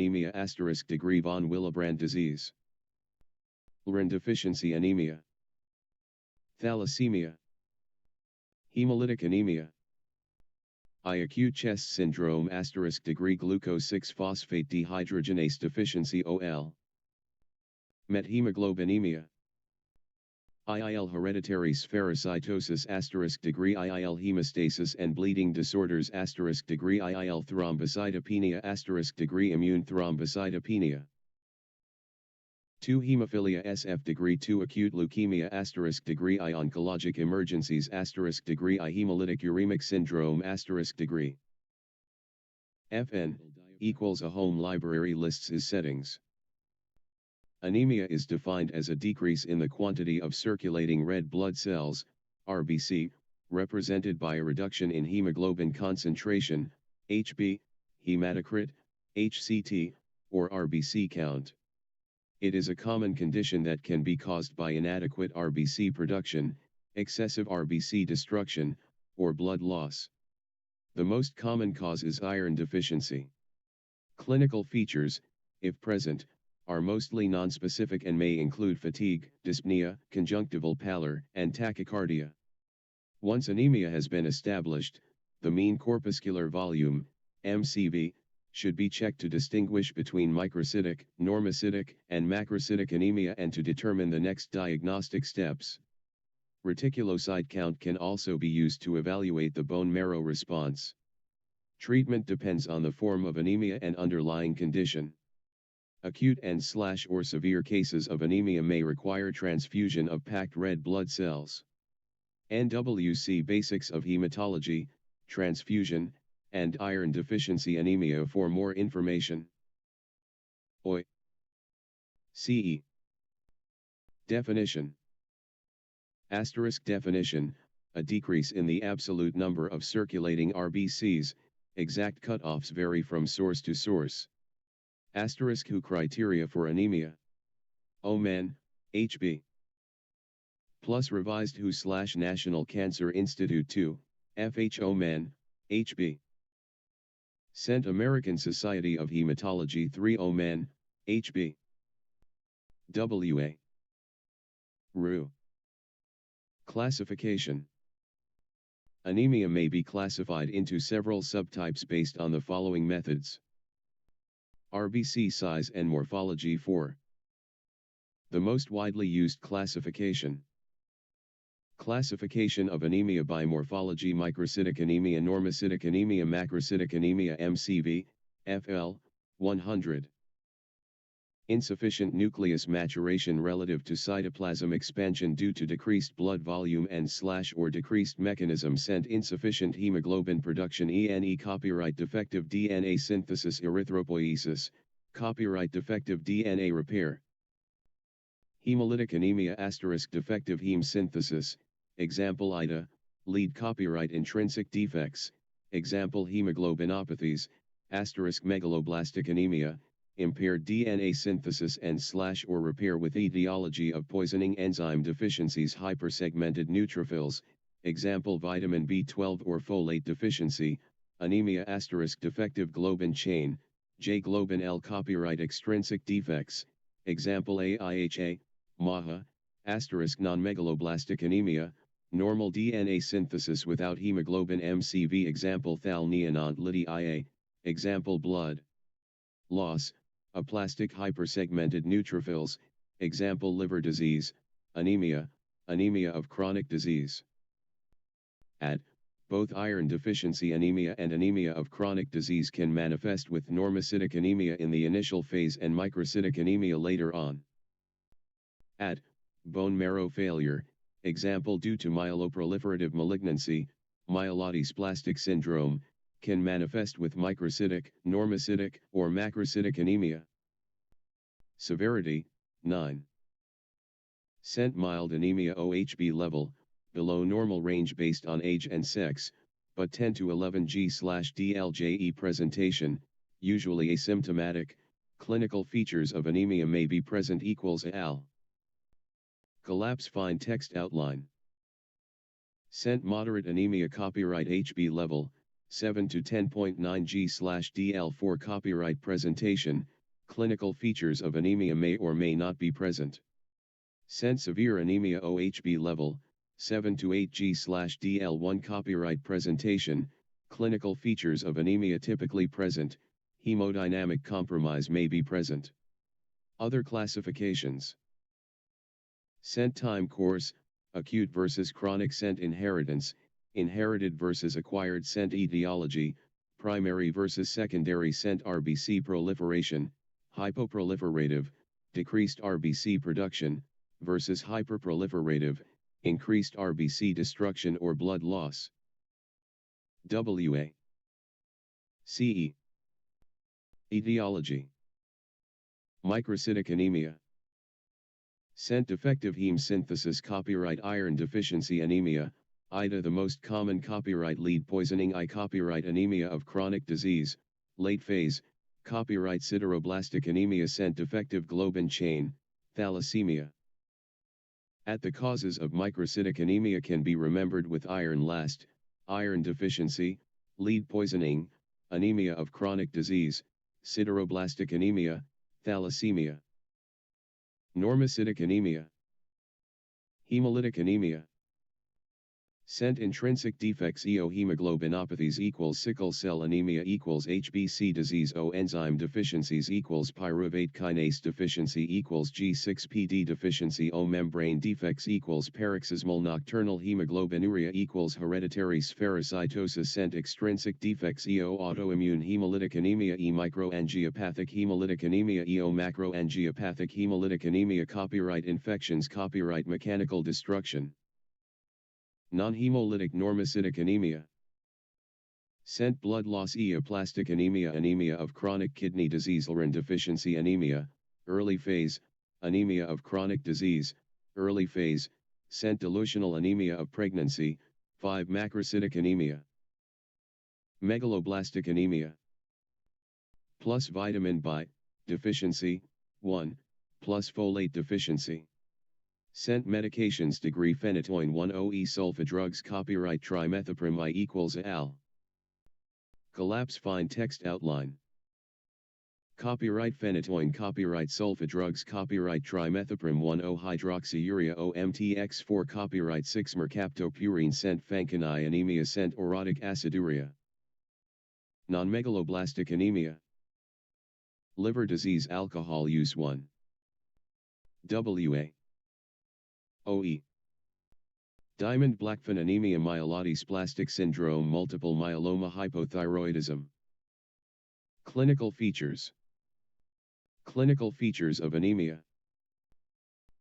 anemia * degree von Willebrand disease. Iron deficiency anemia. Thalassemia. Hemolytic anemia. Acute chest syndrome * degree glucose 6-phosphate dehydrogenase deficiency OL. Methemoglobinemia. IIL hereditary spherocytosis * degree IIL hemostasis and bleeding disorders * degree IIL thrombocytopenia * degree immune thrombocytopenia. 2 hemophilia SF degree 2 acute leukemia * degree I oncologic emergencies * degree I hemolytic uremic syndrome * degree. FN equals a home library lists is settings. Anemia is defined as a decrease in the quantity of circulating red blood cells, RBC, represented by a reduction in hemoglobin concentration, HB, hematocrit, HCT, or RBC count. It is a common condition that can be caused by inadequate RBC production, excessive RBC destruction, or blood loss. The most common cause is iron deficiency. Clinical features, if present, are mostly nonspecific and may include fatigue, dyspnea, conjunctival pallor, and tachycardia. Once anemia has been established, the mean corpuscular volume, MCV, should be checked to distinguish between microcytic, normocytic, and macrocytic anemia and to determine the next diagnostic steps. Reticulocyte count can also be used to evaluate the bone marrow response. Treatment depends on the form of anemia and underlying condition. Acute and/or severe cases of anemia may require transfusion of packed red blood cells. NWC Basics of Hematology, Transfusion, and Iron Deficiency Anemia. For more information. OI. CE. Definition. Definition, a decrease in the absolute number of circulating RBCs, exact cutoffs vary from source to source. Who criteria for anemia? OMAN, HB. Plus revised WHO/National Cancer Institute 2, FH OMAN, HB. Sent American Society of Hematology 3 OMAN, HB. WA. RU. Classification. Anemia may be classified into several subtypes based on the following methods. RBC size and morphology. 4. The most widely used classification. Classification of anemia by morphology: microcytic anemia, normocytic anemia, macrocytic anemia, MCV, FL, 100. Insufficient nucleus maturation relative to cytoplasm expansion due to decreased blood volume and/or decreased mechanism sent insufficient hemoglobin production ENE copyright defective DNA synthesis erythropoiesis, copyright defective DNA repair. Hemolytic anemia * defective heme synthesis, example IDA, lead copyright intrinsic defects, example hemoglobinopathies, * megaloblastic anemia, impaired DNA synthesis and/or repair with etiology of poisoning enzyme deficiencies, hypersegmented neutrophils, example vitamin B12 or folate deficiency, anemia * defective globin chain, J globin L copyright extrinsic defects, example AIHA, MAHA, * non-megaloblastic anemia, normal DNA synthesis without hemoglobin MCV, example thalneonant Liddy IA, example blood loss, aplastic hypersegmented neutrophils, example liver disease, anemia, anemia of chronic disease. Both iron deficiency anemia and anemia of chronic disease can manifest with normocytic anemia in the initial phase and microcytic anemia later on. Bone marrow failure, example due to myeloproliferative malignancy, myelodysplastic syndrome, can manifest with microcytic, normocytic, or macrocytic anemia. Severity, 9. Cent mild anemia OHB level, below normal range based on age and sex, but 10 to 11 G/DLJE presentation, usually asymptomatic, clinical features of anemia may be present al. Collapse fine text outline. Cent moderate anemia copyright HB level, 7 to 10.9 G/DL4 copyright presentation, Clinical features of anemia may or may not be present. Sent severe anemia OHB level, 7 to 8 G/DL1 copyright presentation, clinical features of anemia typically present, hemodynamic compromise may be present. Other classifications. Sent time course, acute versus chronic sent inheritance, inherited versus acquired sent etiology, primary versus secondary sent RBC proliferation, hypoproliferative, decreased RBC production, versus hyperproliferative, increased RBC destruction or blood loss. WA. CE. Etiology. Microcytic anemia. Sent defective heme synthesis copyright iron deficiency anemia, IDA the most common copyright lead poisoning I copyright anemia of chronic disease, late phase, copyright sideroblastic anemia sent defective globin chain, thalassemia. At the causes of microcytic anemia can be remembered with iron last, iron deficiency, lead poisoning, anemia of chronic disease, sideroblastic anemia, thalassemia. Normocytic anemia. Hemolytic anemia. Sent intrinsic defects hemoglobinopathies equals sickle cell anemia equals HBC disease O enzyme deficiencies equals pyruvate kinase deficiency equals G6PD deficiency O membrane defects equals paroxysmal nocturnal hemoglobinuria equals hereditary spherocytosis sent extrinsic defects EO autoimmune hemolytic anemia E microangiopathic hemolytic anemia EO macroangiopathic hemolytic anemia copyright infections copyright mechanical destruction. Non-hemolytic normocytic anemia. Sent blood loss eoplastic anemia anemia of chronic kidney disease iron deficiency anemia, early phase, anemia of chronic disease, early phase, sent dilutional anemia of pregnancy, 5 macrocytic anemia. Megaloblastic anemia. Plus vitamin B, deficiency, 1, plus folate deficiency. Sent medications degree phenytoin 1-OE sulfa drugs copyright trimethoprim I equals al. Collapse fine text outline. Copyright phenytoin copyright sulfa drugs copyright trimethoprim 1-O hydroxyurea OMTX4 copyright 6 mercaptopurine sent fanconi anemia sent orotic aciduria. Non-megaloblastic anemia. Liver disease alcohol use 1. WA. OE. Diamond Blackfan anemia myelodysplastic syndrome multiple myeloma hypothyroidism. Clinical features. Clinical features of anemia.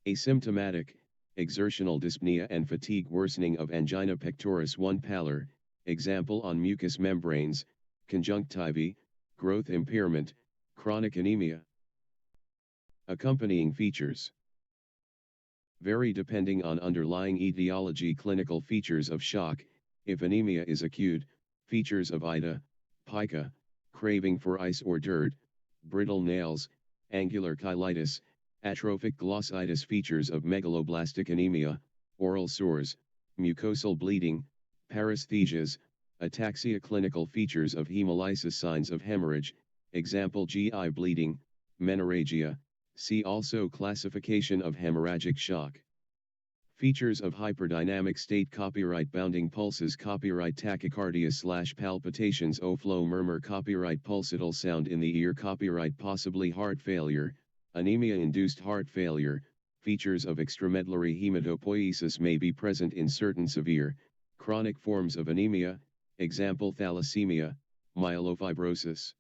Asymptomatic, exertional dyspnea and fatigue worsening of angina pectoris 1 pallor, example on mucous membranes, conjunctivae, growth impairment, chronic anemia. Accompanying features. Vary depending on underlying etiology clinical features of shock, if anemia is acute, features of IDA, pica, craving for ice or dirt, brittle nails, angular cheilitis, atrophic glossitis features of megaloblastic anemia, oral sores, mucosal bleeding, paresthesias, ataxia clinical features of hemolysis signs of hemorrhage, example GI bleeding, menorrhagia. See also classification of hemorrhagic shock. Features of hyperdynamic state copyright bounding pulses copyright tachycardia / palpitations O-flow murmur copyright pulsatile sound in the ear copyright possibly heart failure, anemia-induced heart failure, features of extramedullary hematopoiesis may be present in certain severe, chronic forms of anemia, example thalassemia, myelofibrosis.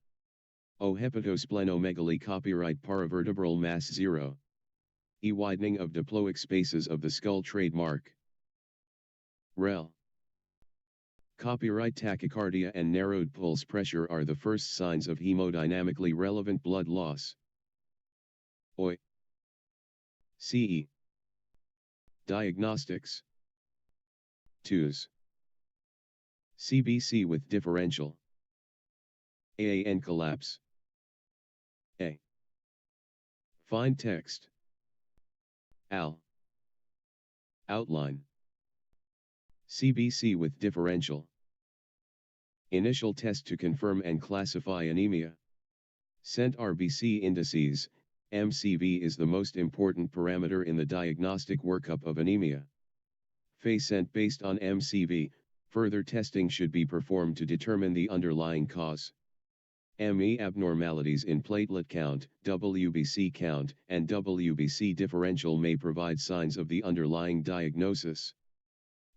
O hepatosplenomegaly copyright paravertebral mass 0. E widening of diploic spaces of the skull trademark. Rel. Copyright tachycardia and narrowed pulse pressure are the first signs of hemodynamically relevant blood loss. OI. CE. Diagnostics. TUS. CBC with differential. AAN collapse. A. Fine text. Al. Outline. CBC with differential. Initial test to confirm and classify anemia. Cent RBC indices, MCV is the most important parameter in the diagnostic workup of anemia. Cent based on MCV, further testing should be performed to determine the underlying cause. ME abnormalities in platelet count, WBC count, and WBC differential may provide signs of the underlying diagnosis.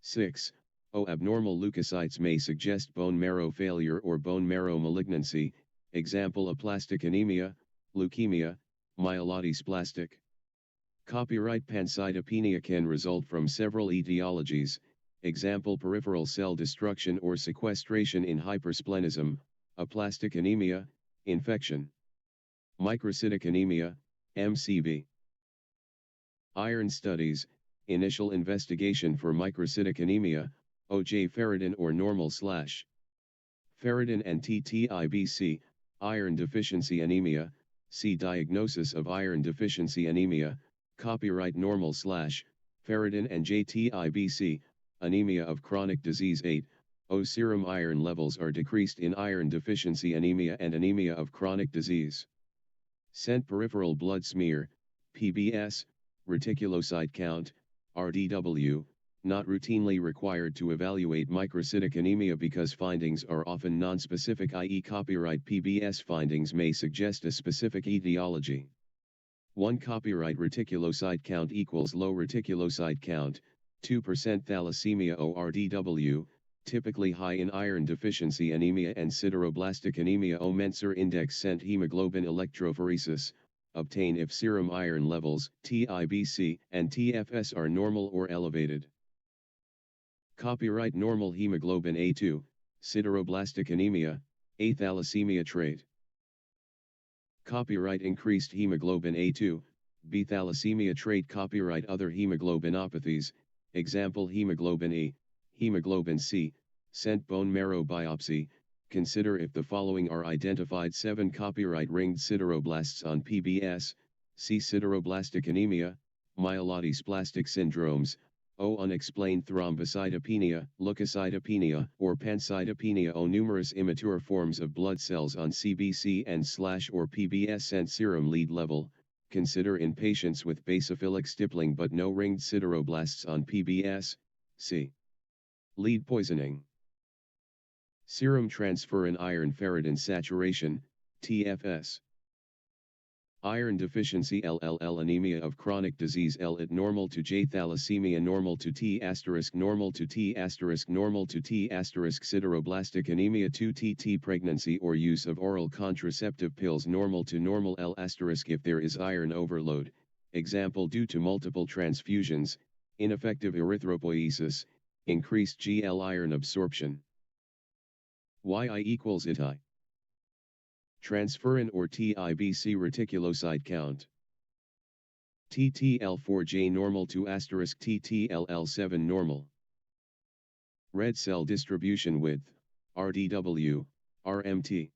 6. O abnormal leukocytes may suggest bone marrow failure or bone marrow malignancy, example aplastic anemia, leukemia, myelodysplastic. Copyright pancytopenia can result from several etiologies, example peripheral cell destruction or sequestration in hypersplenism, aplastic anemia, infection. Microcytic anemia, MCV. Iron studies, initial investigation for microcytic anemia, OJ ferritin or normal / ferritin and TTIBC, iron deficiency anemia, see diagnosis of iron deficiency anemia, copyright normal / ferritin and JTIBC, anemia of chronic disease 8, O serum iron levels are decreased in iron deficiency anemia and anemia of chronic disease. Cent peripheral blood smear, PBS, reticulocyte count, RDW, not routinely required to evaluate microcytic anemia because findings are often nonspecific, i.e. copyright PBS findings may suggest a specific etiology. 1 copyright reticulocyte count equals low reticulocyte count, 2% thalassemia ORDW, typically high in iron deficiency anemia and sideroblastic anemia. O Mensur index cent hemoglobin electrophoresis, obtain if serum iron levels, TIBC, and TFS are normal or elevated. Copyright normal hemoglobin A2, sideroblastic anemia, a thalassemia trait. Copyright increased hemoglobin A2, B thalassemia trait. Copyright other hemoglobinopathies, example hemoglobin E, hemoglobin C, cent bone marrow biopsy. Consider if the following are identified. 7 copyright ringed sideroblasts on PBS, C sideroblastic anemia, myelodysplastic syndromes, O unexplained thrombocytopenia, leukocytopenia, or pancytopenia. O numerous immature forms of blood cells on CBC and / or PBS. Cent serum lead level, consider in patients with basophilic stippling but no ringed sideroblasts on PBS, C. Lead poisoning. Serum transferrin iron ferritin saturation, TFS. Iron deficiency LLL anemia of chronic disease L at normal to J thalassemia normal to T * normal to T * normal to T * sideroblastic anemia 2 TT pregnancy or use of oral contraceptive pills normal to normal L * if there is iron overload, example due to multiple transfusions, ineffective erythropoiesis, increased GL iron absorption. YI equals iti. Transferrin or TIBC reticulocyte count. TTL4J normal to * TTLL7 normal. Red cell distribution width, RDW, RMT.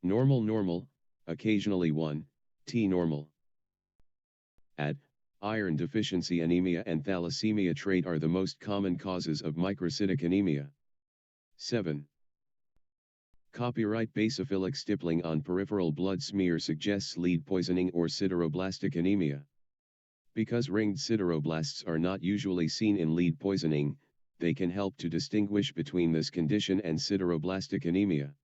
Normal, occasionally 1, T normal. Iron deficiency anemia and thalassemia trait are the most common causes of microcytic anemia. 7. Copyright basophilic stippling on peripheral blood smear suggests lead poisoning or sideroblastic anemia. Because ringed sideroblasts are not usually seen in lead poisoning, they can help to distinguish between this condition and sideroblastic anemia.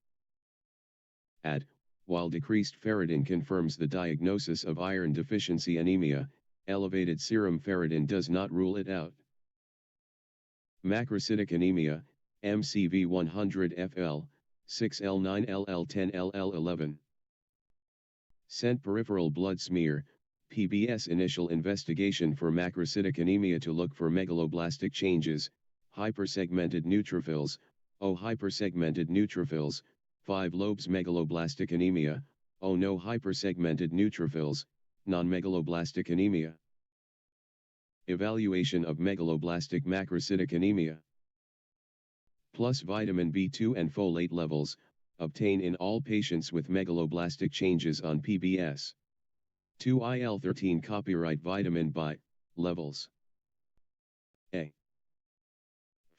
While decreased ferritin confirms the diagnosis of iron deficiency anemia, elevated serum ferritin does not rule it out. Macrocytic anemia, MCV 100 FL, 6L9 LL 10 LL 11. Cent peripheral blood smear, PBS initial investigation for macrocytic anemia to look for megaloblastic changes, hypersegmented neutrophils, O hypersegmented neutrophils, 5 lobes megaloblastic anemia, O no hypersegmented neutrophils, non-megaloblastic anemia. Evaluation of megaloblastic macrocytic anemia. Plus vitamin B2 and folate levels, obtain in all patients with megaloblastic changes on PBS. 2 IL-13 copyright vitamin B levels. A.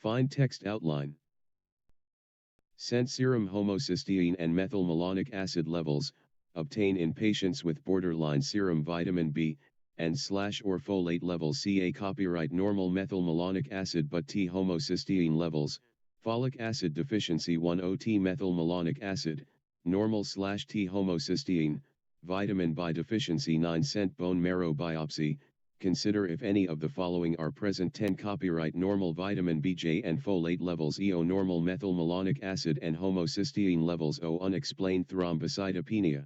Find text outline. Sent serum homocysteine and methylmalonic acid levels, obtained in patients with borderline serum vitamin B, and / or folate levels. Ca copyright normal methylmalonic acid but T homocysteine levels, folic acid deficiency 10 T methylmalonic acid, normal / T homocysteine, vitamin B deficiency 9 Sent bone marrow biopsy. Consider if any of the following are present. 10 Copyright normal vitamin BJ and folate levels. EO normal methylmalonic acid and homocysteine levels. O unexplained thrombocytopenia.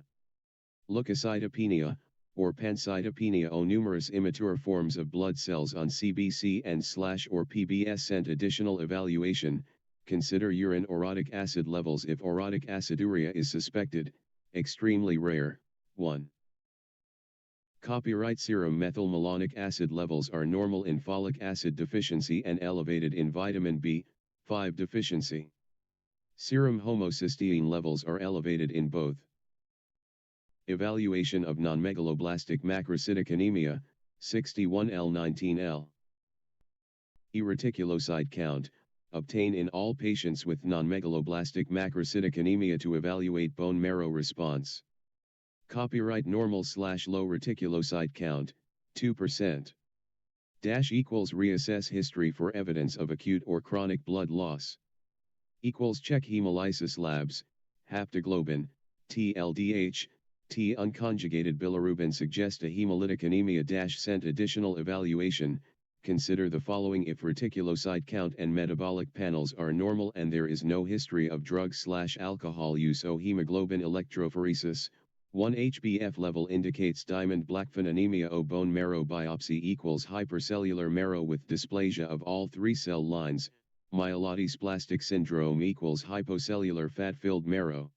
Leukocytopenia, or pancytopenia. O numerous immature forms of blood cells on CBC and / or PBS. Sent additional evaluation. Consider urine orotic acid levels if orotic aciduria is suspected, extremely rare. 1. Copyright serum methylmalonic acid levels are normal in folic acid deficiency and elevated in vitamin B5 deficiency. Serum homocysteine levels are elevated in both. Evaluation of non-megaloblastic macrocytic anemia, 61L19L. E-reticulocyte count, obtained in all patients with non-megaloblastic macrocytic anemia to evaluate bone marrow response. Copyright normal / low reticulocyte count, 2%. Dash equals reassess history for evidence of acute or chronic blood loss. Equals check hemolysis labs, haptoglobin, T LDH, T unconjugated bilirubin suggest a hemolytic anemia. Dash sent additional evaluation. Consider the following if reticulocyte count and metabolic panels are normal and there is no history of drug / alcohol use. O hemoglobin electrophoresis, 1 HbF level indicates diamond blackfan anemia. O bone marrow biopsy equals hypercellular marrow with dysplasia of all 3 cell lines, myelodysplastic syndrome equals hypocellular fat-filled marrow.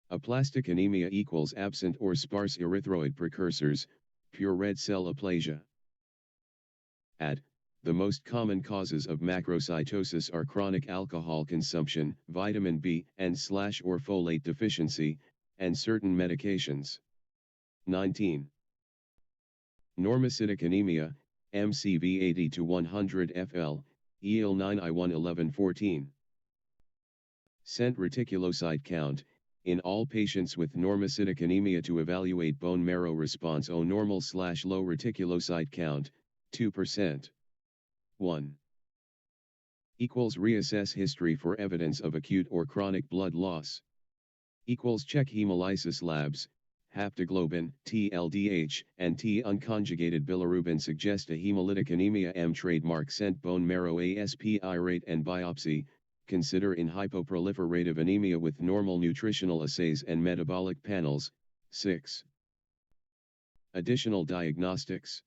Aplastic anemia equals absent or sparse erythroid precursors, pure red cell aplasia. The most common causes of macrocytosis are chronic alcohol consumption, vitamin B and / or folate deficiency, and certain medications. 19. Normocytic anemia, MCV 80 to 100 FL, EL 9I1 1114. Sent reticulocyte count, in all patients with normocytic anemia to evaluate bone marrow response. O normal / low reticulocyte count, 2%. 1. Equals reassess history for evidence of acute or chronic blood loss. Equals check hemolysis labs, haptoglobin, T LDH, and T unconjugated bilirubin suggest a hemolytic anemia. M trademark sent bone marrow ASPI rate and biopsy. Consider in hypoproliferative anemia with normal nutritional assays and metabolic panels. 6. Additional diagnostics.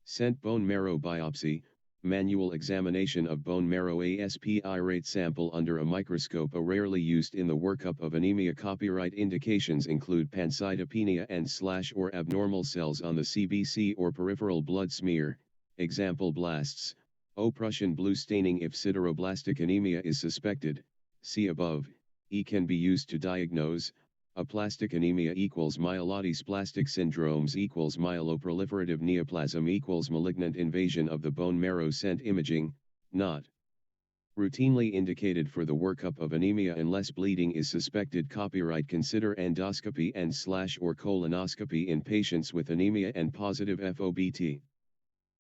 Sent bone marrow biopsy, manual examination of bone marrow ASPI rate sample under a microscope. A rarely used in the workup of anemia. Copyright indications include pancytopenia and / or abnormal cells on the CBC or peripheral blood smear, example blasts. O Prussian blue staining if sideroblastic anemia is suspected, see above. E can be used to diagnose. Aplastic anemia equals myelodysplastic syndromes equals myeloproliferative neoplasm equals malignant invasion of the bone marrow. Sent imaging, not routinely indicated for the workup of anemia unless bleeding is suspected. Copyright consider endoscopy and / or colonoscopy in patients with anemia and positive FOBT.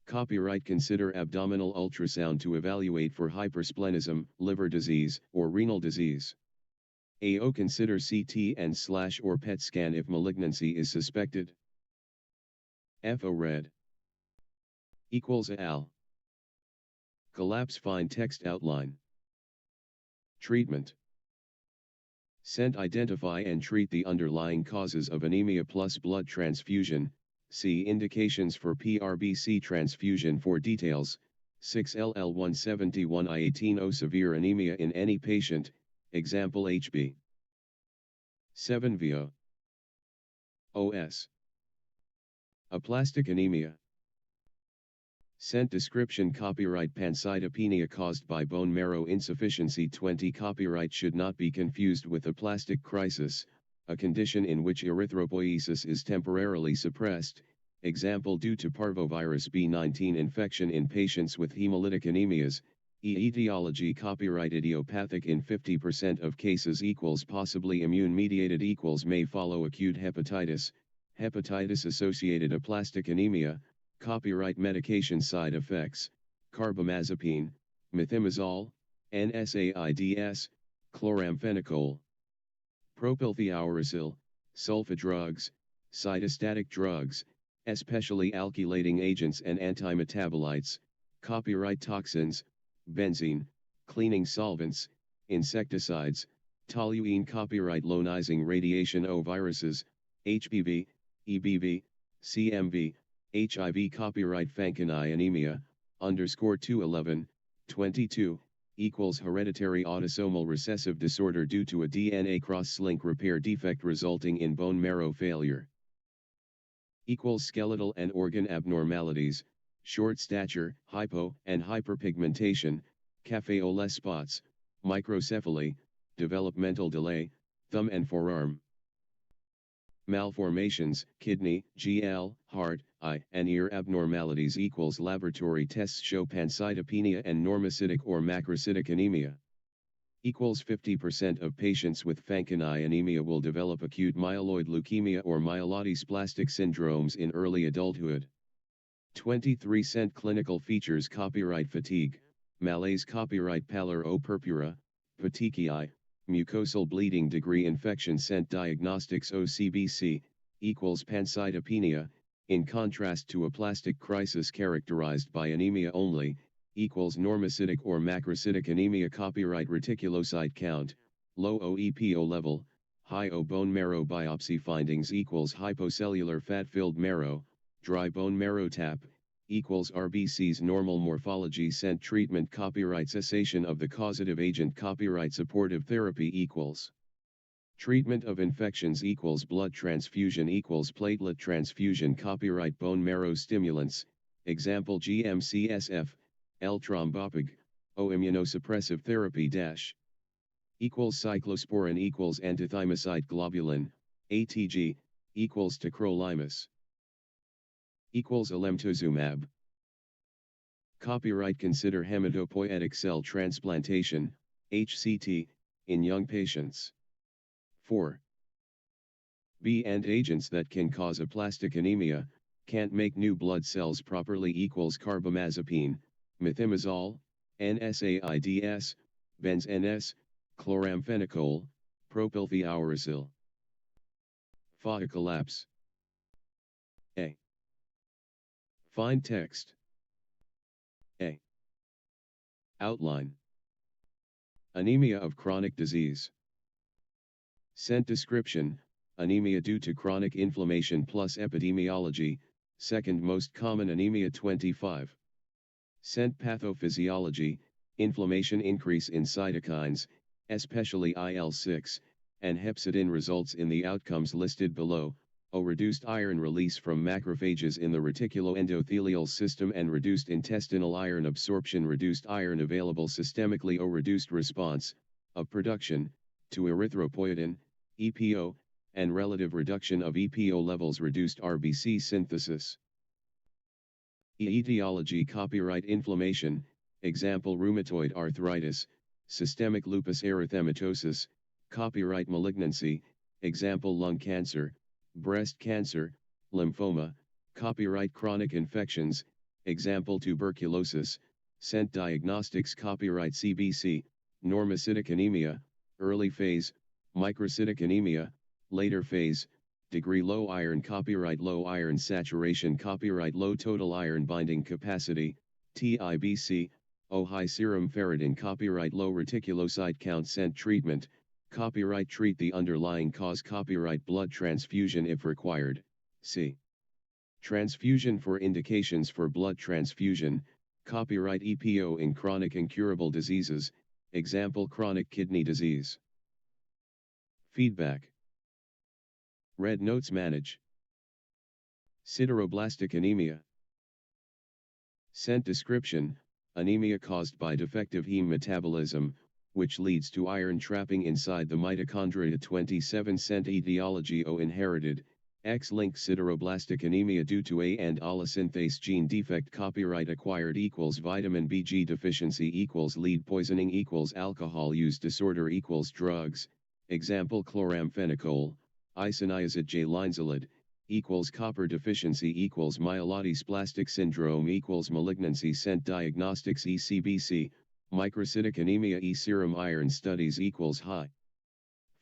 Copyright consider abdominal ultrasound to evaluate for hypersplenism, liver disease, or renal disease. AO consider CT and / or PET scan if malignancy is suspected. FO red equals AL. Collapse fine text outline. Treatment. Sent identify and treat the underlying causes of anemia plus blood transfusion. See indications for PRBC transfusion for details. 6LL171 I18O severe anemia in any patient, example HB. 7 VO. OS. Aplastic anemia. Sent description. Copyright pancytopenia caused by bone marrow insufficiency. 20 Copyright should not be confused with aplastic crisis, a condition in which erythropoiesis is temporarily suppressed, example due to parvovirus B19 infection in patients with hemolytic anemias, Etiology copyright idiopathic in 50% of cases equals possibly immune-mediated equals may follow acute hepatitis, hepatitis-associated aplastic anemia, copyright medication side effects, carbamazepine, methimazole, NSAIDs, chloramphenicol, propylthiouracil, sulfa drugs, cytostatic drugs, especially alkylating agents and antimetabolites, copyright toxins, benzene, cleaning solvents, insecticides, toluene copyright ionizing radiation O viruses, HPV, EBV, CMV, HIV copyright Fanconi anemia, _211, 22, equals hereditary autosomal recessive disorder due to a DNA cross-link repair defect resulting in bone marrow failure. Equals skeletal and organ abnormalities, short stature, hypo and hyperpigmentation, café au lait spots, microcephaly, developmental delay, thumb and forearm. Malformations, kidney, GL, heart, eye, and ear abnormalities equals laboratory tests show pancytopenia and normocytic or macrocytic anemia. Equals 50% of patients with Fanconi anemia will develop acute myeloid leukemia or myelodysplastic syndromes in early adulthood. 23 cent clinical features copyright fatigue, malaise copyright pallor o purpura, petechiae, mucosal bleeding degree infection scent diagnostics OCBC, equals pancytopenia, in contrast to aplastic crisis characterized by anemia only, equals normocytic or macrocytic anemia copyright reticulocyte count, low OEPO level, high O bone marrow biopsy findings equals hypocellular fat-filled marrow, dry bone marrow tap, equals RBC's normal morphology scent treatment copyright cessation of the causative agent copyright supportive therapy equals treatment of infections equals blood transfusion equals platelet transfusion copyright bone marrow stimulants, example GM-CSF, L-trombopig, O immunosuppressive therapy dash equals cyclosporin equals antithymocyte globulin, ATG, equals tacrolimus equals alemtuzumab. Copyright consider hematopoietic cell transplantation, HCT, in young patients. 4. B and agents that can cause aplastic anemia, can't make new blood cells properly equals carbamazepine, methimazole, NSAIDs, benz-NS, chloramphenicol, propylthiouracil. Phaga collapse. A. Find text. A. Outline. Anemia of chronic disease. Scent description, anemia due to chronic inflammation plus epidemiology, second most common anemia 25. Scent pathophysiology, inflammation increase in cytokines, especially IL-6, and hepcidin results in the outcomes listed below, O reduced iron release from macrophages in the reticuloendothelial system and reduced intestinal iron absorption reduced iron available systemically O reduced response, of production, to erythropoietin, EPO, and relative reduction of EPO levels reduced RBC synthesis. Etiology copyright inflammation, example rheumatoid arthritis, systemic lupus erythematosus, copyright malignancy, example lung cancer, breast cancer, lymphoma, copyright chronic infections, example tuberculosis, scent diagnostics copyright CBC, normocytic anemia, early phase, microcytic anemia, later phase, degree low iron copyright low iron saturation copyright low total iron binding capacity, TIBC, O high serum ferritin copyright low reticulocyte count scent treatment, copyright treat the underlying cause copyright blood transfusion if required, c. Transfusion for indications for blood transfusion, copyright EPO in chronic incurable diseases, example chronic kidney disease. Feedback. Red notes manage. Sideroblastic anemia. Scent description, anemia caused by defective heme metabolism, which leads to iron trapping inside the mitochondria 27 cent etiology O inherited, X-linked sideroblastic anemia due to A and allosynthetase gene defect. Copyright acquired equals vitamin BG deficiency equals lead poisoning equals alcohol use disorder equals drugs. Example chloramphenicol, isoniazid J linezolid, equals copper deficiency equals myelodysplastic syndrome equals malignancy. Scent diagnostics ECBC, microcytic anemia serum iron studies equals high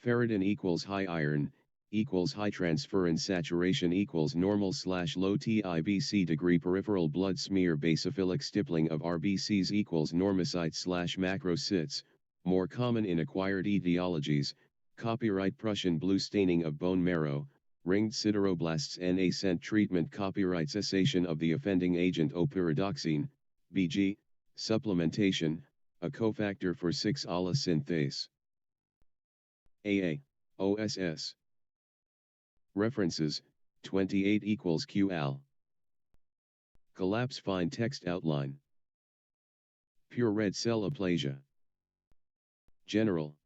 ferritin equals high iron, equals high transferrin saturation equals normal/low TIBC degree peripheral blood smear basophilic stippling of RBCs equals normocytes/macrocytes, more common in acquired etiologies. Copyright Prussian blue staining of bone marrow, ringed sideroblasts NA scent treatment. Copyright cessation of the offending agent opyridoxine, BG, supplementation, a cofactor for 6-allosynthetase. AA, OSS. References, 28 equals QAL. Collapse fine text outline. Pure red cell aplasia. General.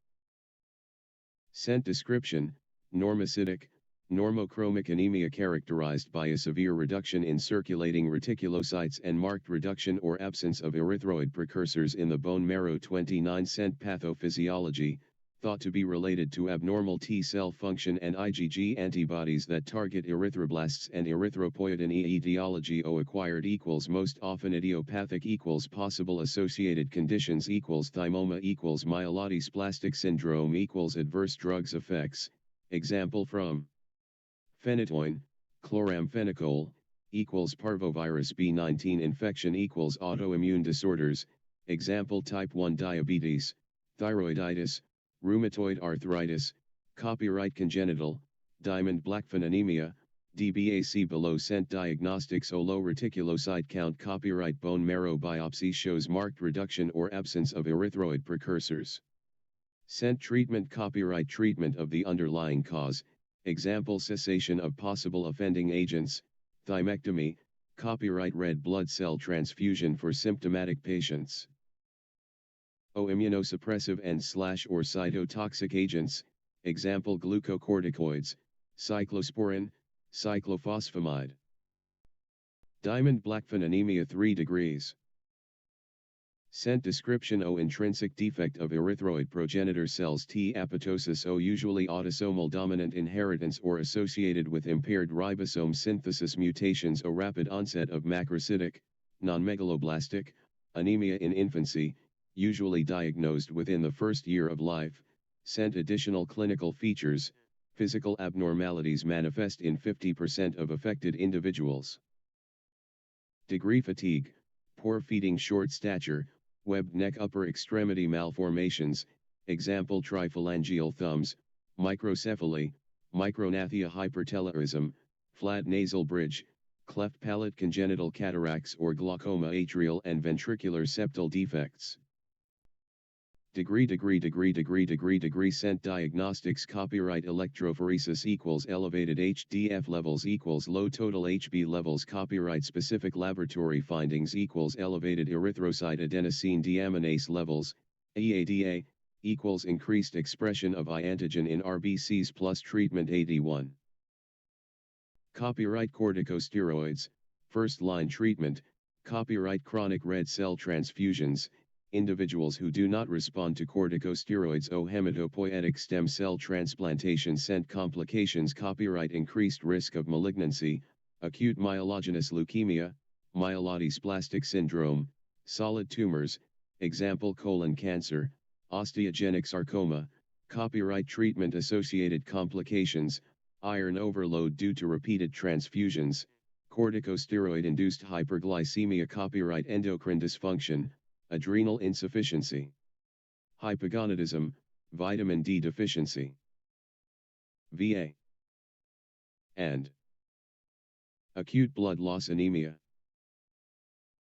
Scent description, normocytic, normochromic anemia characterized by a severe reduction in circulating reticulocytes and marked reduction or absence of erythroid precursors in the bone marrow. 29 Scent pathophysiology, thought to be related to abnormal T-cell function and IgG antibodies that target erythroblasts and erythropoietin. Etiology O acquired equals most often idiopathic equals possible associated conditions equals thymoma equals myelodysplastic syndrome equals adverse drugs effects. Example from phenytoin, chloramphenicol, equals parvovirus B19 infection equals autoimmune disorders. Example type 1 diabetes, thyroiditis, rheumatoid arthritis. Copyright congenital, Diamond-Blackfan anemia, DBAC. Below Scent diagnostics O low reticulocyte count. Copyright bone marrow biopsy shows marked reduction or absence of erythroid precursors. Scent treatment. Copyright treatment of the underlying cause. Example cessation of possible offending agents, thymectomy. Copyright red blood cell transfusion for symptomatic patients. O immunosuppressive and/or cytotoxic agents, example glucocorticoids, cyclosporin, cyclophosphamide. Diamond-Blackfan anemia 3 degrees. Scent description O intrinsic defect of erythroid progenitor cells. T apoptosis O usually autosomal dominant inheritance or associated with impaired ribosome synthesis mutations. O rapid onset of macrocytic, non-megaloblastic, anemia in infancy, usually diagnosed within the first year of life. Scent additional clinical features, physical abnormalities manifest in 50% of affected individuals. Degree fatigue, poor feeding, short stature, webbed neck, upper extremity malformations, example triphalangeal thumbs, microcephaly, micrognathia, hypertelorism, flat nasal bridge, cleft palate, congenital cataracts or glaucoma, atrial and ventricular septal defects. Degree Scent diagnostics. Copyright electrophoresis equals elevated HDF levels equals low total HB levels. Copyright specific laboratory findings equals elevated erythrocyte adenosine deaminase levels, EADA, equals increased expression of I antigen in RBCs plus treatment. 81. Copyright corticosteroids, first line treatment. Copyright chronic red cell transfusions, individuals who do not respond to corticosteroids. O hematopoietic stem cell transplantation. Scent complications. Copyright increased risk of malignancy, acute myelogenous leukemia, myelodysplastic syndrome, solid tumors, example colon cancer, osteogenic sarcoma. Copyright treatment associated complications, iron overload due to repeated transfusions, corticosteroid-induced hyperglycemia. Copyright endocrine dysfunction, adrenal insufficiency, hypogonadism, vitamin D deficiency. VA and acute blood loss anemia.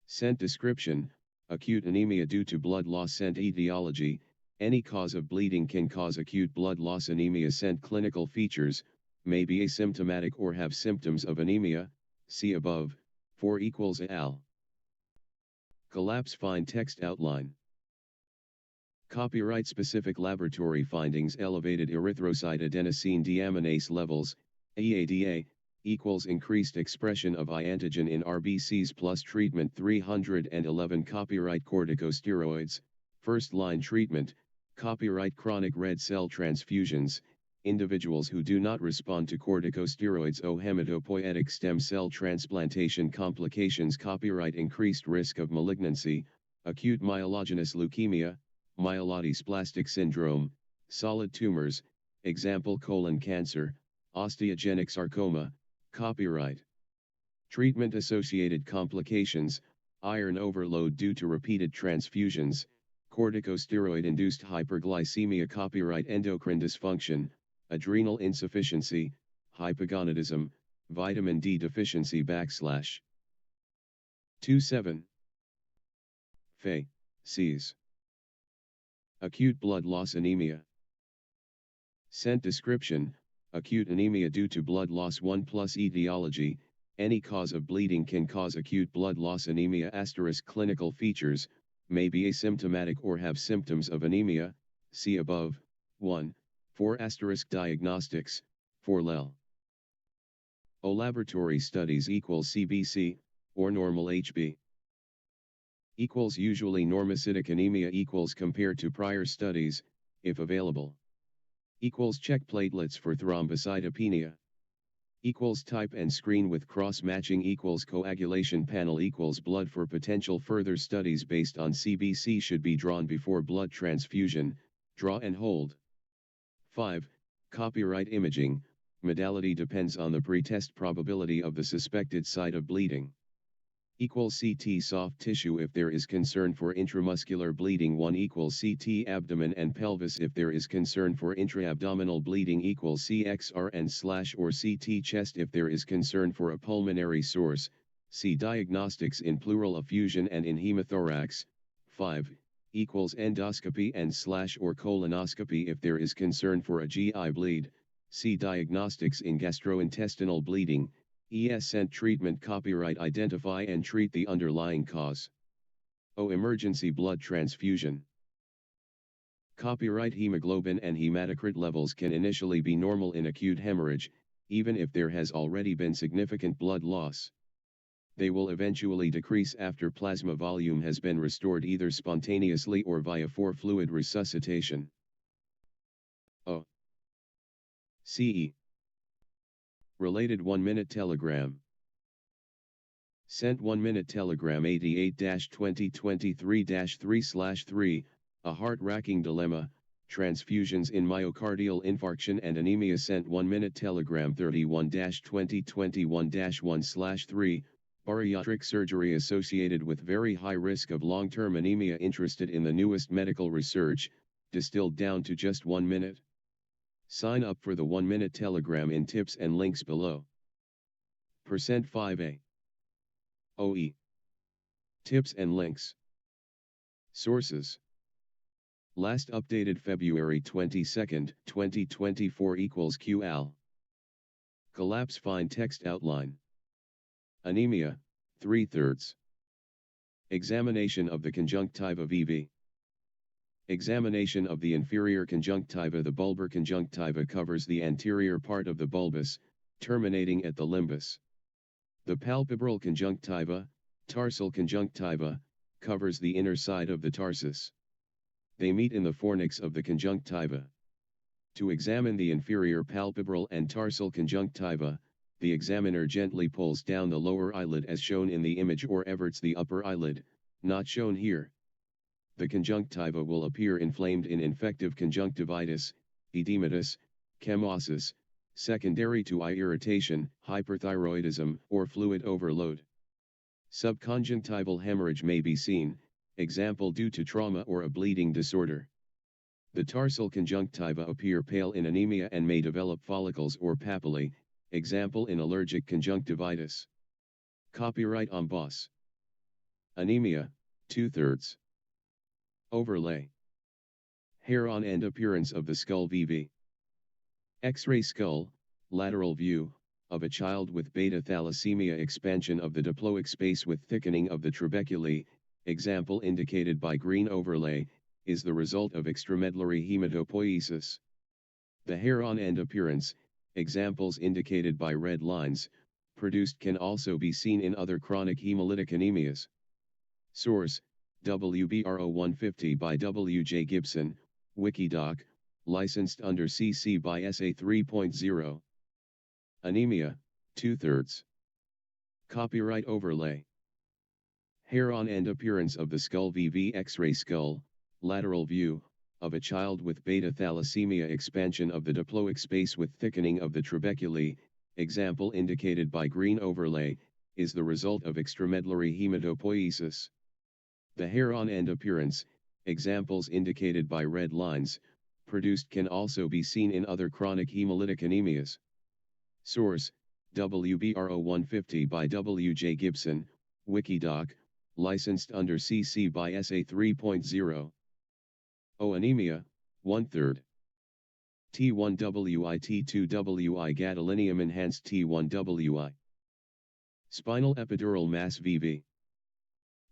Scent description, acute anemia due to blood loss. Scent etiology, any cause of bleeding can cause acute blood loss anemia. Scent clinical features, may be asymptomatic or have symptoms of anemia, see above. 4 equals al. Collapse fine text outline. Copyright specific laboratory findings. Elevated erythrocyte adenosine deaminase levels, EADA, equals increased expression of I antigen in RBCs plus treatment. 311 Copyright corticosteroids, first-line treatment, copyright chronic red cell transfusions, individuals who do not respond to corticosteroids owe hematopoietic stem cell transplantation complications. Copyright increased risk of malignancy, acute myelogenous leukemia, myelodysplastic syndrome, solid tumors, example colon cancer, osteogenic sarcoma. Copyright treatment-associated complications, iron overload due to repeated transfusions, corticosteroid-induced hyperglycemia. Copyright endocrine dysfunction, adrenal insufficiency, hypogonadism, vitamin D deficiency. / 27 Fe. Cs. Acute blood loss anemia. Scent description, acute anemia due to blood loss. 1 plus etiology, any cause of bleeding can cause acute blood loss anemia. * Clinical features, may be asymptomatic or have symptoms of anemia, see above. 1. 4 * diagnostics, 4 lel. O laboratory studies equals CBC, or normal HB. Equals usually normocytic anemia equals compared to prior studies, if available. Equals check platelets for thrombocytopenia. Equals type and screen with cross-matching. Equals coagulation panel. Equals blood for potential further studies based on CBC should be drawn before blood transfusion, draw and hold. 5. Copyright imaging, modality depends on the pretest probability of the suspected site of bleeding. Equals CT soft tissue if there is concern for intramuscular bleeding. 1 equals CT abdomen and pelvis if there is concern for intra-abdominal bleeding. Equals CXRN/ or CT chest if there is concern for a pulmonary source. See diagnostics in pleural effusion and in hemothorax. 5 equals endoscopy and / or colonoscopy if there is concern for a GI bleed. See diagnostics in gastrointestinal bleeding. Scent treatment. Copyright identify and treat the underlying cause. O emergency blood transfusion. Copyright hemoglobin and hematocrit levels can initially be normal in acute hemorrhage, even if there has already been significant blood loss. They will eventually decrease after plasma volume has been restored either spontaneously or via fluid resuscitation. O. CE. Related 1-minute telegram. Sent 1-minute telegram 88-2023-3/3, a heart-racking dilemma, transfusions in myocardial infarction and anemia. Sent 1-minute telegram 31-2021-1/3, bariatric surgery associated with very high risk of long-term anemia. Interested in the newest medical research, distilled down to just 1 minute? Sign up for the 1-minute telegram in tips and links below. %5A. OE. Tips and links. Sources. Last updated February 22, 2024 equals QAL. Collapse fine text outline. Anemia, 3/3. Examination of the conjunctiva VV. Examination of the inferior conjunctiva. The bulbar conjunctiva covers the anterior part of the bulbus, terminating at the limbus. The palpebral conjunctiva, tarsal conjunctiva, covers the inner side of the tarsus. They meet in the fornix of the conjunctiva. To examine the inferior palpebral and tarsal conjunctiva, the examiner gently pulls down the lower eyelid as shown in the image or everts the upper eyelid, not shown here. The conjunctiva will appear inflamed in infective conjunctivitis, edematous, chemosis, secondary to eye irritation, hyperthyroidism, or fluid overload. Subconjunctival hemorrhage may be seen, example due to trauma or a bleeding disorder. The tarsal conjunctiva appear pale in anemia and may develop follicles or papillae, example in allergic conjunctivitis. Copyright emboss. Anemia, 2/3. Overlay. Hair on end appearance of the skull VV. X-ray skull, lateral view, of a child with beta thalassemia. Expansion of the diploic space with thickening of the trabeculae, example indicated by green overlay, is the result of extramedullary hematopoiesis. The hair on end appearance, examples indicated by red lines, produced can also be seen in other chronic hemolytic anemias. Source, WBRO 150 by W.J. Gibson, Wikidoc, licensed under CC by SA 3.0. Anemia, 2/3. Copyright overlay. Hair on and appearance of the skull VV X-ray skull, lateral view, of a child with beta thalassemia, expansion of the diploic space with thickening of the trabeculae, example indicated by green overlay, is the result of extramedullary hematopoiesis. The hair on and appearance, examples indicated by red lines, produced can also be seen in other chronic hemolytic anemias. Source, WBRO 150 by W.J. Gibson, Wikidoc, licensed under CC by SA 3.0. O anemia, 1/3. T1WI T2WI gadolinium enhanced T1WI. Spinal epidural mass VV.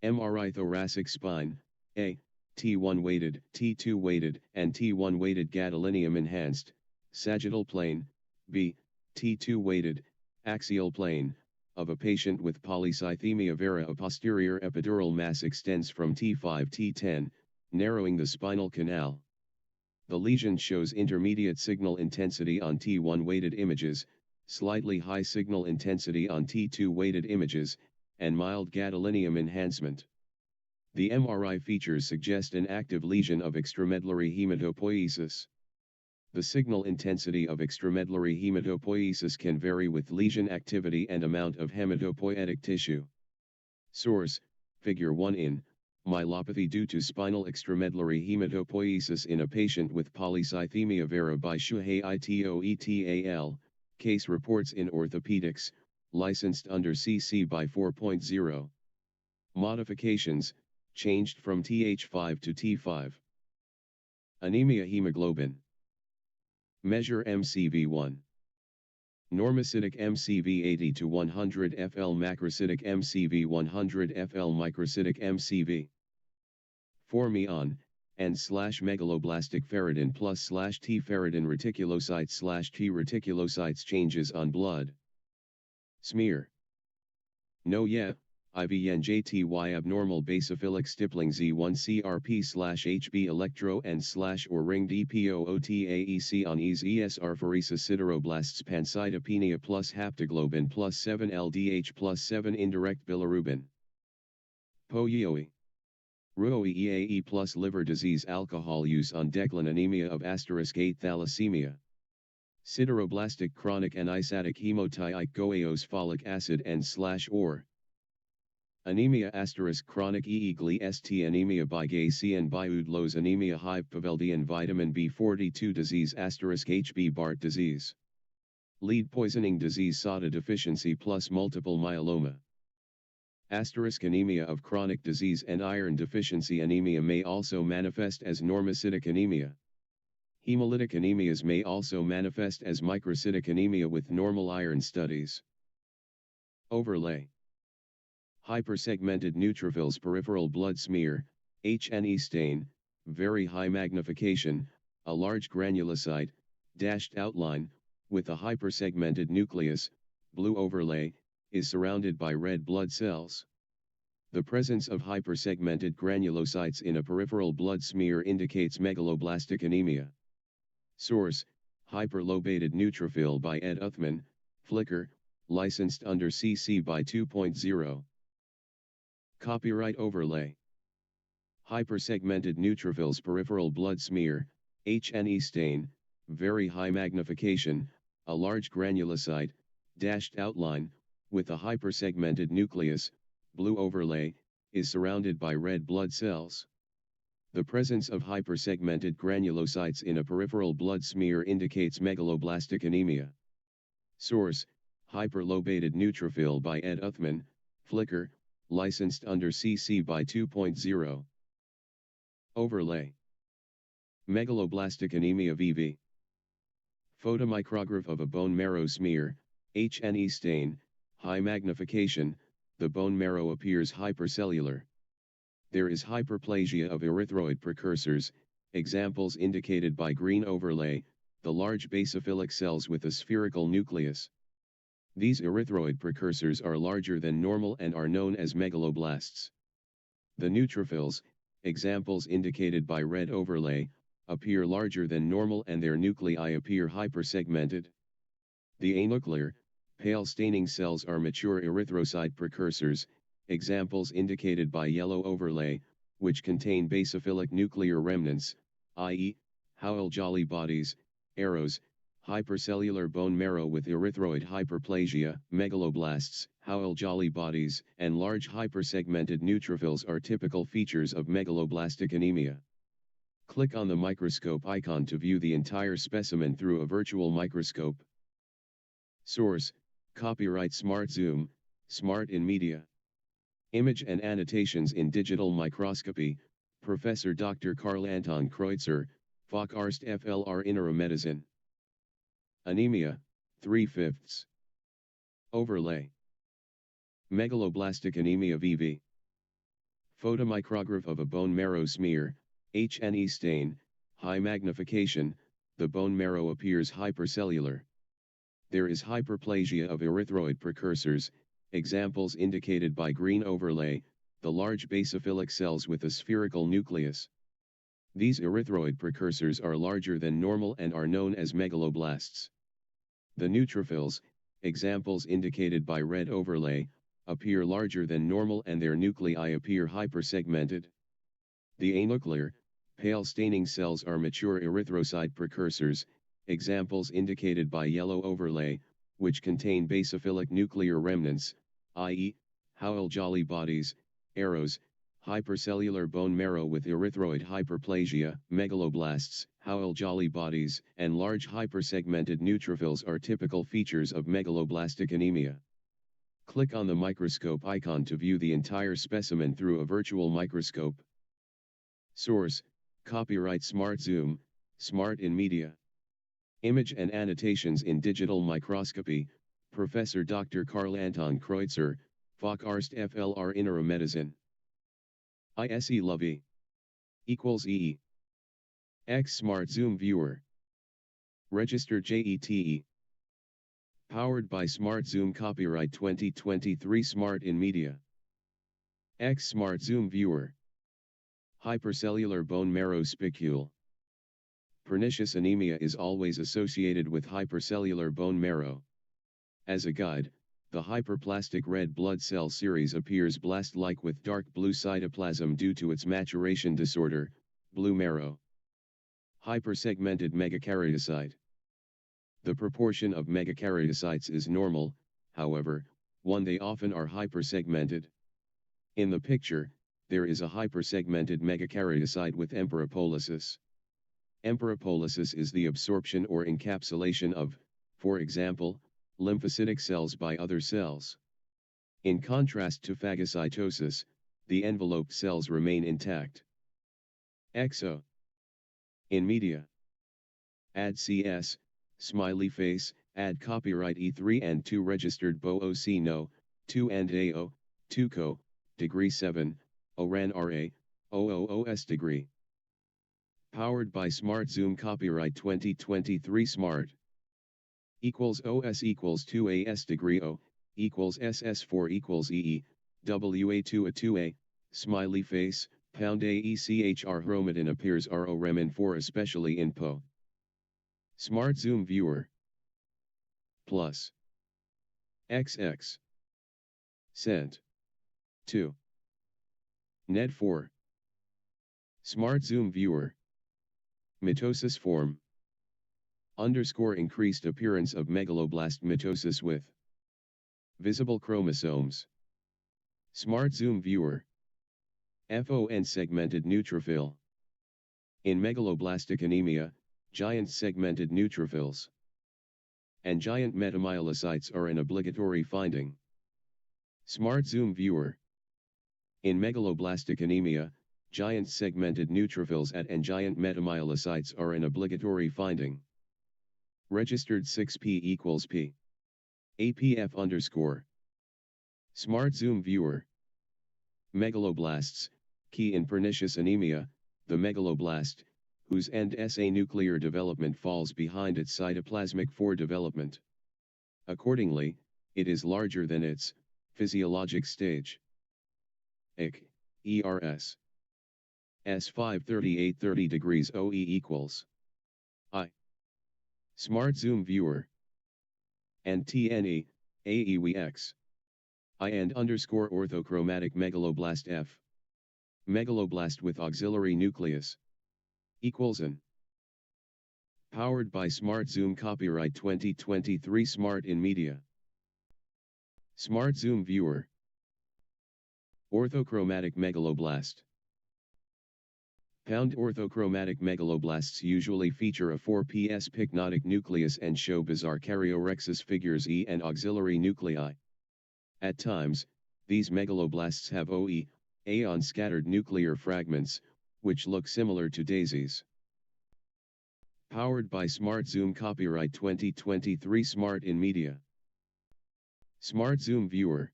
MRI thoracic spine, A, T1 weighted, T2 weighted, and T1 weighted gadolinium enhanced, sagittal plane, B, T2 weighted, axial plane, of a patient with polycythemia vera. A posterior epidural mass extends from T5-T10, narrowing the spinal canal. The lesion shows intermediate signal intensity on T1 weighted images, slightly high signal intensity on T2 weighted images, and mild gadolinium enhancement. The MRI features suggest an active lesion of extramedullary hematopoiesis. The signal intensity of extramedullary hematopoiesis can vary with lesion activity and amount of hematopoietic tissue. Source, Figure 1 in, myelopathy due to spinal extramedullary hematopoiesis in a patient with polycythemia vera by Shuhei Itoetal, case reports in orthopedics, licensed under CC by 4.0. Modifications, changed from TH5 to T5. Anemia hemoglobin. Measure MCV1. Normocytic MCV 80 to 100 FL, macrocytic MCV 100 FL, microcytic MCV. Formion, N/megaloblastic ferritin plus/T ferritin reticulocytes/T reticulocytes, changes on blood. Smear. No, yeah. IVNJTY abnormal basophilic stippling Z1CRP/HB electro and/or ring DPOOTAEC on ESR phoresis sideroblasts pancytopenia plus haptoglobin plus 7 LDH plus 7 indirect bilirubin. POEOE. RUOE-EAE plus liver disease, alcohol use on Declan, anemia of *8 thalassemia. Sideroblastic chronic anisatic hemotioic folic acid and/or anemia * chronic eegli st anemia by gay C and by Udlos, anemia hypoveldian vitamin B42 disease * HB Bart disease. Lead poisoning disease, SOTA deficiency plus multiple myeloma. Anemia of chronic disease and iron deficiency anemia may also manifest as normocytic anemia. Hemolytic anemias may also manifest as microcytic anemia with normal iron studies. Overlay. Hypersegmented neutrophils, peripheral blood smear, H&E stain, very high magnification, a large granulocyte, dashed outline, with a hypersegmented nucleus, blue overlay, is surrounded by red blood cells. The presence of hypersegmented granulocytes in a peripheral blood smear indicates megaloblastic anemia. Source, Hyperlobated neutrophil by Ed Uthman, Flickr, licensed under CC by 2.0. Copyright overlay. Hypersegmented neutrophils, peripheral blood smear, H&E stain, very high magnification, a large granulocyte, dashed outline, with a hypersegmented nucleus, blue overlay, is surrounded by red blood cells. The presence of hypersegmented granulocytes in a peripheral blood smear indicates megaloblastic anemia. Source, Hyperlobated neutrophil by Ed Uthman, Flickr, licensed under CC by 2.0. Overlay. Megaloblastic anemia VV. Photomicrograph of a bone marrow smear, H&E stain, high magnification, the bone marrow appears hypercellular. There is hyperplasia of erythroid precursors, examples indicated by green overlay, the large basophilic cells with a spherical nucleus. These erythroid precursors are larger than normal and are known as megaloblasts. The neutrophils, examples indicated by red overlay, appear larger than normal and their nuclei appear hypersegmented. The anuclear, pale staining cells are mature erythrocyte precursors, examples indicated by yellow overlay, which contain basophilic nuclear remnants, i.e., Howell-Jolly bodies, arrows, hypercellular bone marrow with erythroid hyperplasia, megaloblasts, Howell-Jolly bodies, and large hypersegmented neutrophils are typical features of megaloblastic anemia. Click on the microscope icon to view the entire specimen through a virtual microscope. Source: Copyright Smart Zoom, Smart in Media. Image and annotations in digital microscopy, Professor Dr. Karl Anton Kreutzer, Facharzt FLR Innere Medicine. Anemia, 3/5. Overlay. Megaloblastic anemia VV. Photomicrograph of a bone marrow smear, H&E stain, high magnification, the bone marrow appears hypercellular. There is hyperplasia of erythroid precursors, examples indicated by green overlay, the large basophilic cells with a spherical nucleus. These erythroid precursors are larger than normal and are known as megaloblasts. The neutrophils, examples indicated by red overlay, appear larger than normal and their nuclei appear hypersegmented. The anuclear, pale staining cells are mature erythrocyte precursors, examples indicated by yellow overlay, which contain basophilic nuclear remnants, i.e., Howell-Jolly bodies, arrows, hypercellular bone marrow with erythroid hyperplasia, megaloblasts, Howell-Jolly bodies, and large hypersegmented neutrophils are typical features of megaloblastic anemia. Click on the microscope icon to view the entire specimen through a virtual microscope. Source: Copyright Smart Zoom, Smart in Media. Image and annotations in digital microscopy, Professor Dr. Karl Anton Kreutzer, Facharzt FLR Innere Medicine. ISE love E equals EE. X Smart Zoom Viewer. Registered JETE. Powered by Smart Zoom. Copyright 2023 Smart in Media. X Smart Zoom Viewer. Hypercellular bone marrow spicule. Pernicious anemia is always associated with hypercellular bone marrow. As a guide, the hyperplastic red blood cell series appears blast-like with dark blue cytoplasm due to its maturation disorder, blue marrow. Hypersegmented megakaryocyte. The proportion of megakaryocytes is normal, however, they often are hypersegmented. In the picture, there is a hypersegmented megakaryocyte with emperipolysis. Emperipolysis is the absorption or encapsulation of, for example, lymphocytic cells by other cells. In contrast to phagocytosis, the enveloped cells remain intact. EXO. In media. Add CS, smiley face, add copyright E3 and 2 registered BOOC No, 2 and AO, 2 Co, degree 7, ORAN RA, OOOS degree. Powered by Smart Zoom. Copyright 2023 Smart. Equals OS equals 2AS degree O, equals SS4 equals EE, WA2 A2A, smiley face, pound AECHR Hromidin appears RO Remin 4 especially in PO. Smart Zoom Viewer. Plus. XX. Cent. 2. Net 4. Smart Zoom Viewer. Mitosis form. Underscore increased appearance of megaloblast mitosis with visible chromosomes. Smart Zoom Viewer. FON segmented neutrophil. In megaloblastic anemia, giant segmented neutrophils and giant metamyelocytes are an obligatory finding. Smart Zoom Viewer. In megaloblastic anemia, giant segmented neutrophils and giant metamyelocytes are an obligatory finding. Registered 6P equals P. APF underscore. Smart Zoom Viewer. Megaloblasts, key in pernicious anemia, the megaloblast, whose end SA nuclear development falls behind its cytoplasmic 4 development. Accordingly, it is larger than its physiologic stage. EK, ERS. S5 30 degrees OE equals I. Smart Zoom Viewer. And TNE, AEWX. I and underscore orthochromatic megaloblast F. Megaloblast with auxiliary nucleus. Equals an. Powered by Smart Zoom. Copyright 2023. Smart in Media. Smart Zoom Viewer. Orthochromatic megaloblast. Orthochromatic megaloblasts usually feature a 4ps pycnotic nucleus and show bizarre karyorhexis figures E and auxiliary nuclei. At times, these megaloblasts have OE, A on scattered nuclear fragments, which look similar to daisies. Powered by Smart Zoom. Copyright 2023. Smart in Media. Smart Zoom Viewer.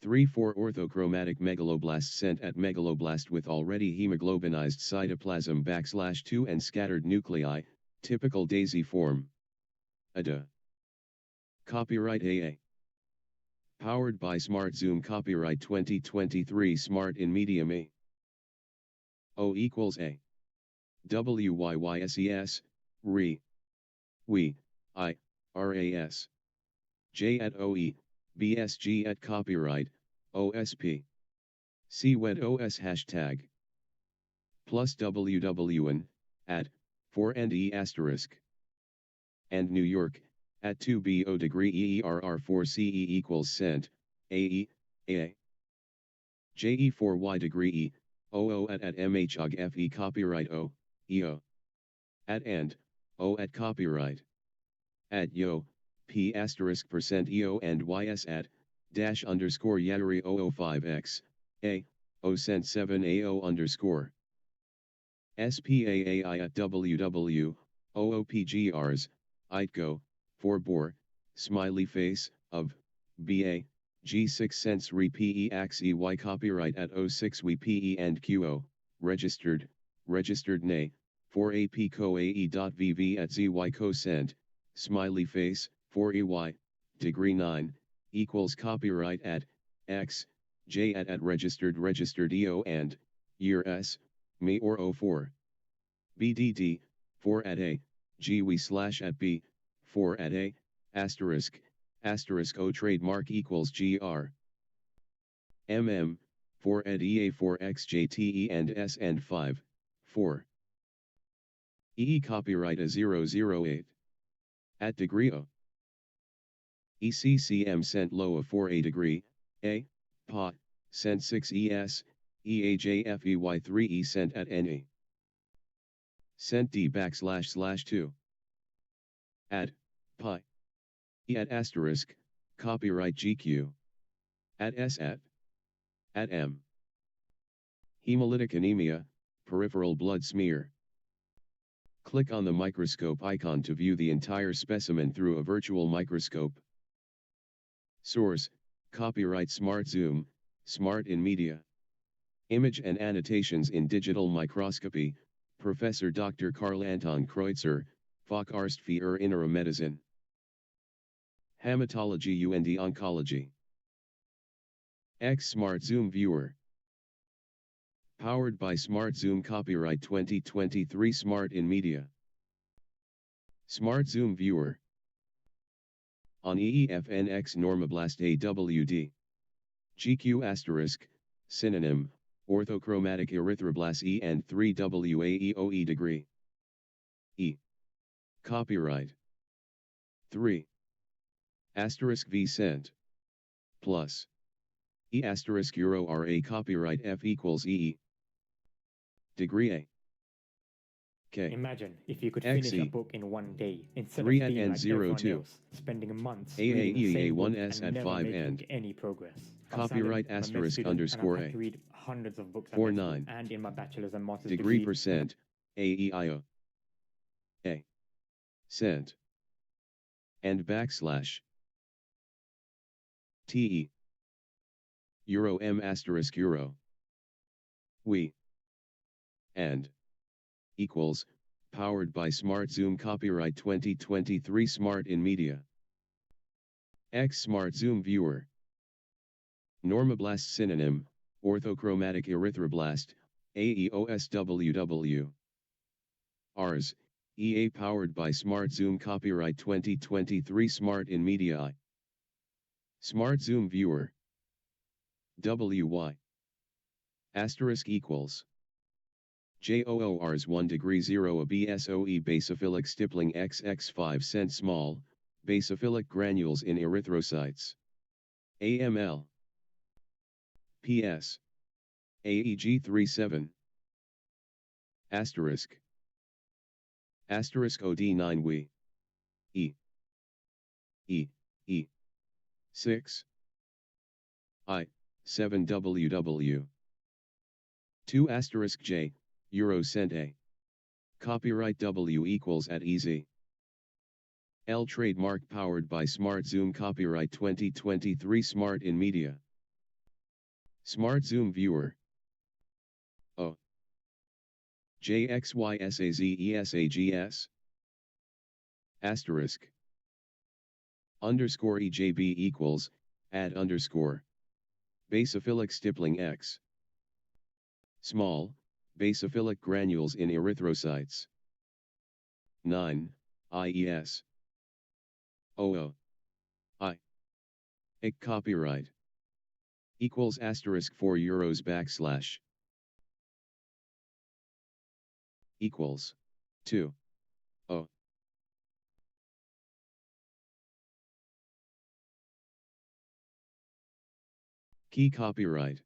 3-4 orthochromatic megaloblasts sent at megaloblast with already hemoglobinized cytoplasm /2 and scattered nuclei, typical daisy form. ADA. Copyright AA. Powered by Smart Zoom. Copyright 2023. Smart in Media. Me. O equals A. WYYSES, RE. We, I, RAS. J at OE, BSG at copyright, OSP. CWED OS hashtag. Plus WWN, at, 4 and E asterisk. And New York, at 2BO degree EERR4 CE equals cent, AE, A. JE4Y degree E, OO at MHOG FE copyright O, EO. At and, O at copyright. At yo, P asterisk percent EO and YS at, dash underscore Yagari 005X, A, O cent 7 AO underscore. SPAAI at WW, OOPGRs, ITGO, 4 bore, smiley face, of, BA, G6 cents re PE ax EY copyright at 06 we PE and QO, registered nay, 4 AP co AE.VV at ZY cosent, smiley face, 4 EY, degree 9, equals copyright at, X, J at registered EO and, year S, May or 04. BDD, 4 at A, GW slash at B, 4 at A, asterisk O trademark equals GR. MM, 4 at EA 4 XJTE and S and 5, 4. EE copyright a 008. At degree O. ECCM cent low a 4A degree, A, PA, cent 6 ES, EAJFEY 3E cent at NE. Cent D / 2. At, pi. E at asterisk, copyright GQ. At S at M. Hemolytic anemia, peripheral blood smear. Click on the microscope icon to view the entire specimen through a virtual microscope. Source, copyright Smart Zoom, Smart in Media. Image and annotations in digital microscopy, Professor Dr. Karl Anton Kreutzer, Facharzt für Innere Medizin. Hematology und Oncology. X Smart Zoom Viewer. Powered by Smart Zoom. Copyright 2023. Smart in Media. Smart Zoom Viewer. On EEFNX normoblast AWD. GQ asterisk, synonym, orthochromatic erythroblast E and 3WAEOE degree. E. Copyright. 3. Asterisk V cent. Plus. E asterisk Euro RA copyright F equals EE. Degree A. K. Imagine if you could XE. finish a book in one day instead 3 of at being N like 0 everyone 2. else, spending months reading the AAEA same book 1S and at never 5 making and. any progress. Copyright I'm a med asterisk student and I've underscore had A. to read hundreds of books at 4 med school 9. and in my bachelor's and master's Degree degree. percent, AEIO. A. Cent. And backslash. TE. Euro M asterisk Euro. We. And. equals, powered by Smart Zoom copyright 2023 Smart in Media. X Smart Zoom Viewer. Normoblast synonym, orthochromatic erythroblast, AEOSWW. Rs. EA powered by Smart Zoom copyright 2023 Smart in Media I. Smart Zoom Viewer. WY. Asterisk equals. JOORs 1 degree 0 a BSOE basophilic stippling XX 5 cent small, basophilic granules in erythrocytes. AML. PS. AEG 37. Asterisk. Asterisk OD9 we. E. E. E. 6. I. 7 WW. 2 asterisk J, Eurocent A. Copyright W equals at EZ. L trademark powered by Smart Zoom copyright 2023 Smart in Media. Smart Zoom Viewer. O. JXYSAZESAGS. Asterisk. Underscore EJB equals, add underscore. Basophilic stippling X. Small, basophilic granules in erythrocytes. 9, IES. OO. I. IC copyright. Equals asterisk 4 euros backslash. Equals. 2. O. Key copyright.